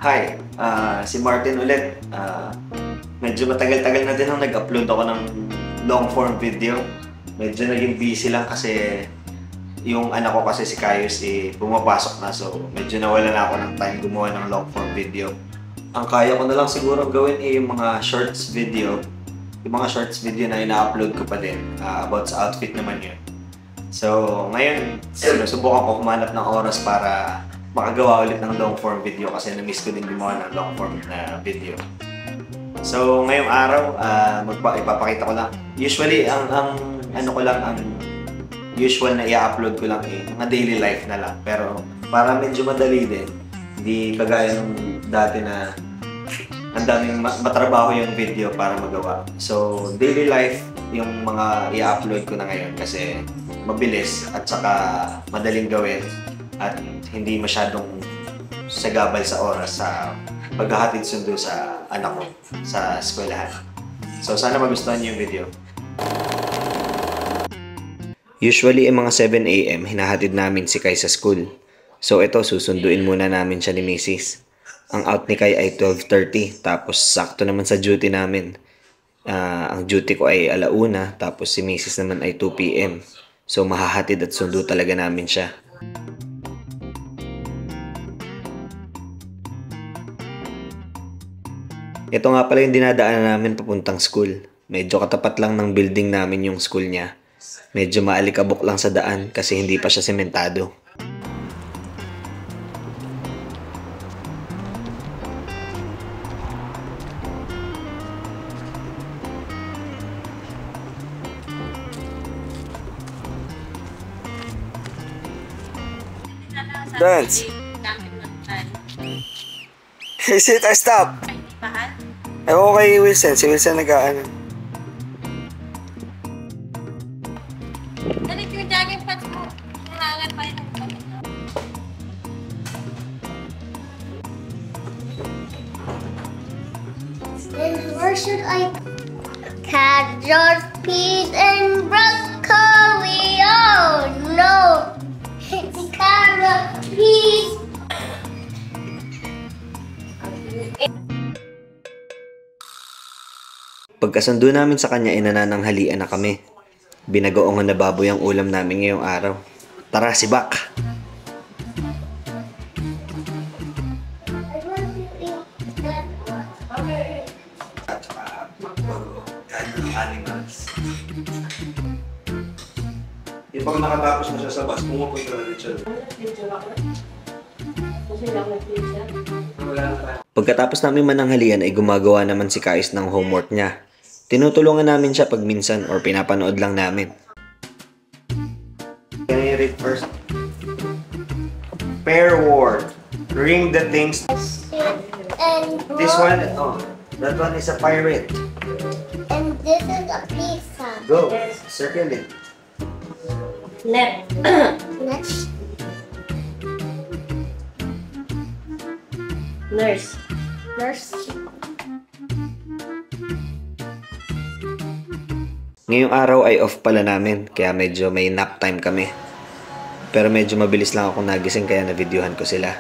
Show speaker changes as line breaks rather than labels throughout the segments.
Hi, si Martin ulit. Medyo matagal-tagal na din nung nag-upload ako ng long form video. Medyo naging busy lang kasi yung anak ko kasi si Kaius pumapasok na, so medyo nawala na ako ng time gumawa ng long form video. Ang kaya ko na lang siguro gawin yung mga shorts video. Yung mga shorts video na ina-upload ko pa din about sa outfit naman yun. So ngayon, sinusubukan ko kumanap ng oras para makagawa ulit ng long form video kasi na-miss ko din gumawa ng long form na video. So ngayong araw, ipapakita ko lang. Usually, ang usual na i-upload ko lang mga daily life na lang. Pero para medyo madali din, hindi kagaya ng dati na ang daming matrabaho yung video para magawa. So daily life yung mga i-upload ko na ngayon kasi mabilis at saka madaling gawin at hindi masyadong sagabal sa oras sa paghahatid sundo sa anak ko sa eskwelahan. So sana magustuhan niyo yung video. Usually mga 7 AM hinahatid namin si Kai sa school. So ito, susunduin muna namin siya ni Mrs. Ang out ni Kai ay 12:30, tapos sakto naman sa duty namin. Ang duty ko ay 1:00, tapos si Mrs. naman ay 2 PM. So mahahatid at sundo talaga namin siya. Ito nga pala yung dinadaanan namin papuntang school. Medyo katapat lang ng building namin yung school niya. Medyo maalikabok lang sa daan kasi hindi pa siya sementado. Dance! Sit or stop? Ewan ko kay Wilson. Si Wilson nag-aano.
Dalit yung jogging pants mo. Nahangan pa yun.
Then where should I? Carrots, peas, and broccoli. Oh no! It's carrot, peas.
Pagkasundo namin sa kanya, nanananghalian na kami. Binagoongan na baboy ang ulam namin ngayong araw. Tara, sibak!
Pag nakatapos na siya sa bus, pumupunta na rin siya.
Pagkatapos namin mananghalian ay gumagawa naman si Kais ng homework niya. Tinutulungan namin siya pag minsan or pinapanood lang namin. Can I read first? Pair word. Ring the things.
And
This one, that one is a pirate.
And this is a pizza.
Go, circle it.
Left.
Next.
Nurse.
Nurse.
Ngayong araw ay off pala namin, kaya medyo may nap time kami. Pero medyo mabilis lang ako nagising kaya na-videohan ko sila.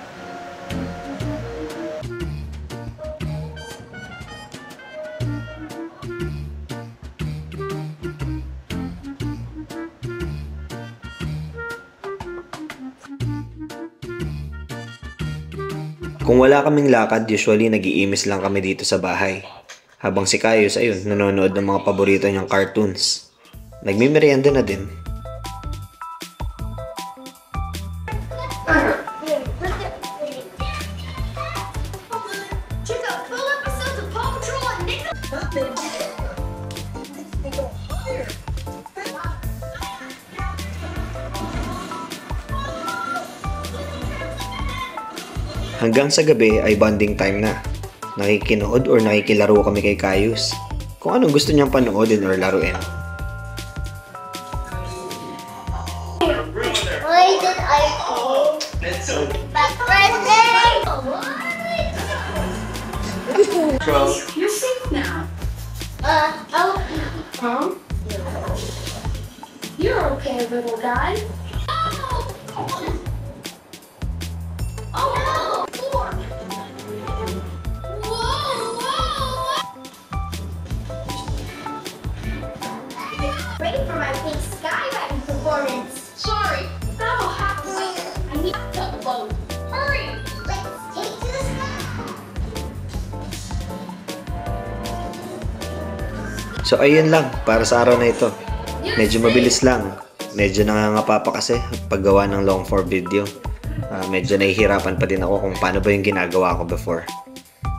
Kung wala kaming lakad, usually nag-iimis lang kami dito sa bahay. Habang si Kaius, ayun, nanonood ng mga paborito niyang cartoons. Nagmimerienda na din. Hanggang sa gabi ay bonding time na. Nakikinood or nakikilaro kami kay Kaius. Kung anong gusto niyang panoodin or laruin.
Why did I fall? Back present.
You're safe now.
I'll eat.
Huh? You're okay, little guy. Oh no!
So ayun lang para sa araw na ito. Medyo mabilis lang. Medyo nangangapa pa kasi paggawa ng long form video. Medyo nahihirapan pa din ako kung paano ba yung ginagawa ko before.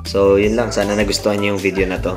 So yun lang, sana nagustuhan niyo yung video na to.